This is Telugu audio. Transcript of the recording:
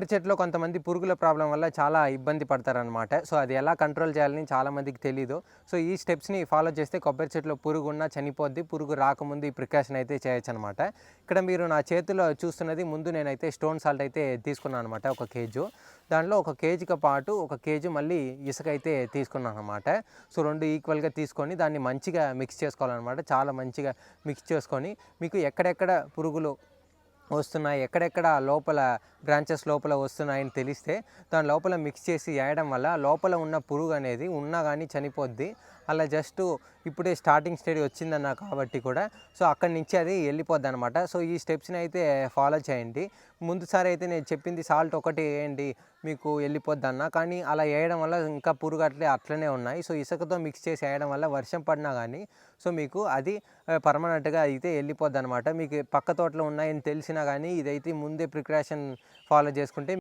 కొబ్బరి చెట్లో కొంతమంది పురుగుల ప్రాబ్లం వల్ల చాలా ఇబ్బంది పడతారనమాట. సో, అది ఎలా కంట్రోల్ చేయాలని చాలామందికి తెలీదు. సో, ఈ స్టెప్స్‌ని ఫాలో చేస్తే కొబ్బరి చెట్లో పురుగున్నా చనిపోద్ది. పురుగు రాకముందు ఈ ప్రికాషన్ అయితే చేయొచ్చనమాట. ఇక్కడ మీరు నా చేతిలో చూస్తున్నది ముందు నేనైతే స్టోన్ సాల్ట్ అయితే తీసుకున్నాను అనమాట. ఒక కేజు. దాంట్లో ఒక కేజీతో పాటు ఒక కేజీ మళ్ళీ ఇసుకైతే తీసుకున్నాననమాట. సో, 2 ఈక్వల్‌గా తీసుకొని దాన్ని మంచిగా మిక్స్ చేసుకోవాలనమాట. చాలా మంచిగా మిక్స్ చేసుకొని మీకు ఎక్కడెక్కడ పురుగులు వస్తున్నాయి, ఎక్కడెక్కడ లోపల బ్రాంచెస్ లోపల వస్తున్నాయని తెలిస్తే దాని లోపల మిక్స్ చేసి వేయడం వల్ల లోపల ఉన్న పురుగు అనేది ఉన్నా కానీ చనిపోద్ది. అలా జస్ట్ ఇప్పుడే స్టార్టింగ్ స్టేజ్ వచ్చిందన్న కాబట్టి కూడా సో అక్కడి నుంచి అది వెళ్ళిపోద్దనమాట. సో ఈ స్టెప్స్ని అయితే ఫాలో చేయండి. ముందుసారి అయితే నేను చెప్పింది సాల్ట్ ఒకటి వేయండి మీకు వెళ్ళిపోద్దన్న, కానీ అలా వేయడం వల్ల ఇంకా పురుగు అట్లనే ఉన్నాయి. సో ఇసుకతో మిక్స్ చేసి వేయడం వల్ల వర్షం పడినా కానీ సో మీకు అది పర్మనెంట్గా అయితే వెళ్ళిపోద్దనమాట. మీకు పక్క తోటలో ఉన్నాయని తెలిసినా కానీ ఇదైతే ముందే ప్రికాషన్ ఫాలో చేసుకుంటే